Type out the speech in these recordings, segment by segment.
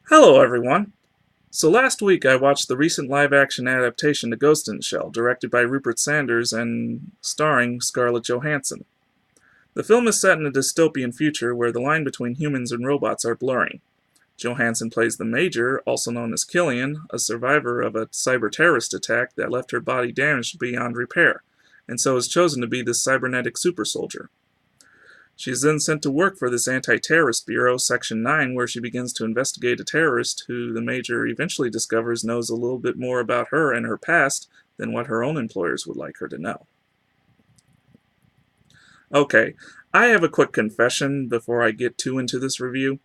Hello, everyone. So last week I watched the recent live-action adaptation to Ghost in the Shell, directed by Rupert Sanders and starring Scarlett Johansson. The film is set in a dystopian future where the line between humans and robots are blurring. Johansson plays the Major, also known as Killian, a survivor of a cyber-terrorist attack that left her body damaged beyond repair, and so is chosen to be this cybernetic super soldier. She is then sent to work for this anti-terrorist bureau, Section 9, where she begins to investigate a terrorist who the Major eventually discovers knows a little bit more about her and her past than what her own employers would like her to know. Okay, I have a quick confession before I get too into this review.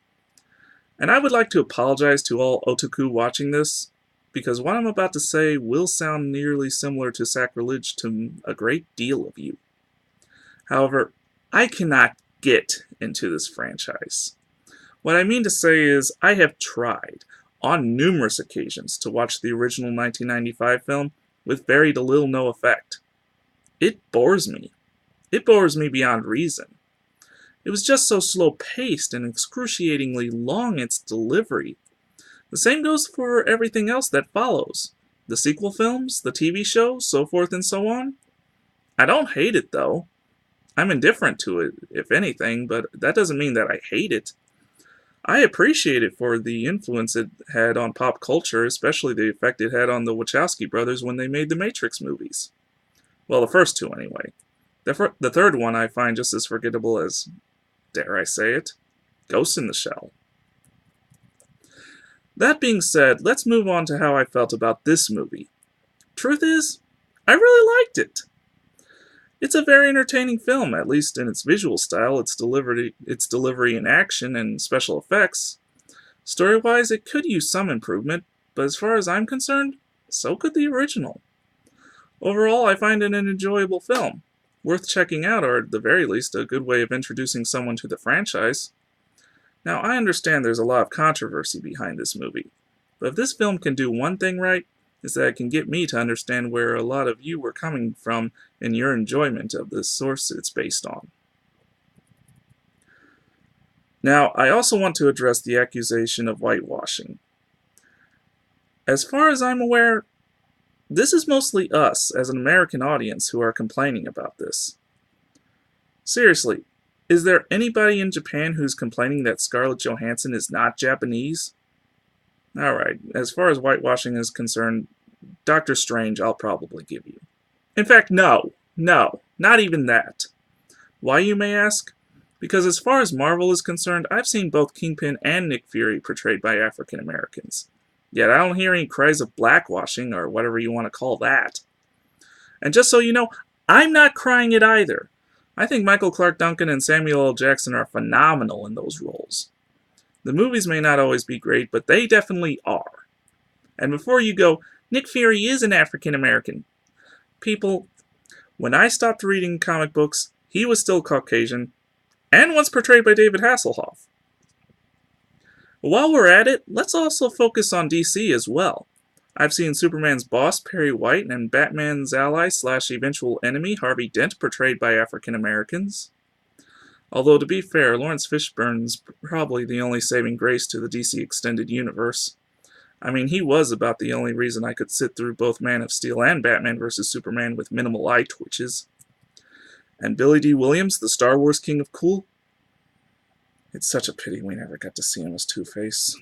And I would like to apologize to all otaku watching this, because what I'm about to say will sound nearly similar to sacrilege to a great deal of you. However, I cannot get into this franchise. What I mean to say is, I have tried, on numerous occasions, to watch the original 1995 film with very little no effect. It bores me. It bores me beyond reason. It was just so slow-paced and excruciatingly long its delivery. The same goes for everything else that follows. The sequel films, the TV shows, so forth and so on. I don't hate it, though. I'm indifferent to it, if anything, but that doesn't mean that I hate it. I appreciate it for the influence it had on pop culture, especially the effect it had on the Wachowski brothers when they made the Matrix movies. Well, the first two, anyway. The third one I find just as forgettable as, dare I say it, Ghost in the Shell. That being said, let's move on to how I felt about this movie. Truth is, I really liked it. It's a very entertaining film, at least in its visual style, its delivery in action and special effects. Story-wise, it could use some improvement, but as far as I'm concerned, so could the original. Overall, I find it an enjoyable film, worth checking out, or at the very least, a good way of introducing someone to the franchise. Now, I understand there's a lot of controversy behind this movie, but if this film can do one thing right, is that it can get me to understand where a lot of you were coming from in your enjoyment of the source it's based on. Now, I also want to address the accusation of whitewashing. As far as I'm aware, this is mostly us, as an American audience, who are complaining about this. Seriously, is there anybody in Japan who's complaining that Scarlett Johansson is not Japanese? Alright, as far as whitewashing is concerned, Doctor Strange I'll probably give you. In fact, no, not even that. Why, you may ask? Because as far as Marvel is concerned, I've seen both Kingpin and Nick Fury portrayed by African Americans. Yet I don't hear any cries of blackwashing, or whatever you want to call that. And just so you know, I'm not crying it either. I think Michael Clarke Duncan and Samuel L. Jackson are phenomenal in those roles. The movies may not always be great, but they definitely are. And before you go, Nick Fury is an African American. People, when I stopped reading comic books, he was still Caucasian, and once portrayed by David Hasselhoff. While we're at it, let's also focus on DC as well. I've seen Superman's boss, Perry White, and Batman's ally/eventual enemy, Harvey Dent, portrayed by African Americans. Although, to be fair, Lawrence Fishburne's probably the only saving grace to the DC Extended Universe. I mean, he was about the only reason I could sit through both Man of Steel and Batman vs. Superman with minimal eye twitches. And Billy D. Williams, the Star Wars King of Cool? It's such a pity we never got to see him as Two-Face.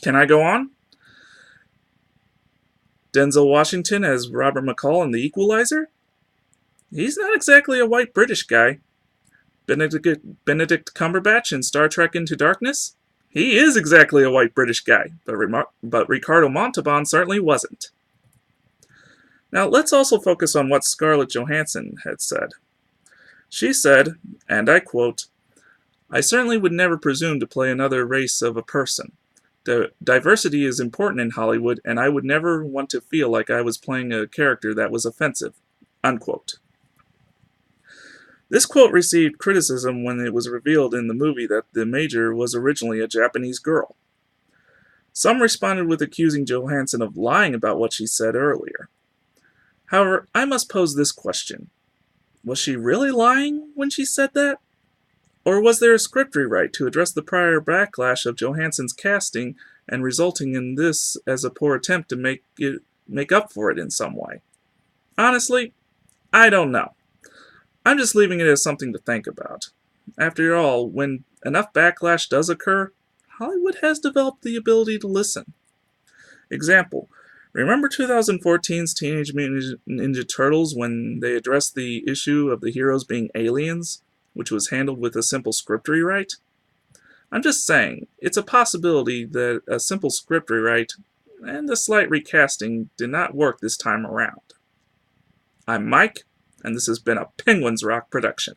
Can I go on? Denzel Washington as Robert McCall in The Equalizer? He's not exactly a white British guy. Benedict Cumberbatch in Star Trek Into Darkness? He is exactly a white British guy, but Ricardo Montalban certainly wasn't. Now, let's also focus on what Scarlett Johansson had said. She said, and I quote, "I certainly would never presume to play another race of a person. Diversity is important in Hollywood, and I would never want to feel like I was playing a character that was offensive." Unquote. This quote received criticism when it was revealed in the movie that the Major was originally a Japanese girl. Some responded with accusing Johansson of lying about what she said earlier. However, I must pose this question. Was she really lying when she said that? Or was there a script rewrite to address the prior backlash of Johansson's casting and resulting in this as a poor attempt to make up for it in some way? Honestly, I don't know. I'm just leaving it as something to think about. After all, when enough backlash does occur, Hollywood has developed the ability to listen. Example, remember 2014's Teenage Mutant Ninja Turtles when they addressed the issue of the heroes being aliens, which was handled with a simple script rewrite? I'm just saying, it's a possibility that a simple script rewrite and a slight recasting did not work this time around. I'm Mike, and this has been a Penguins Rock production.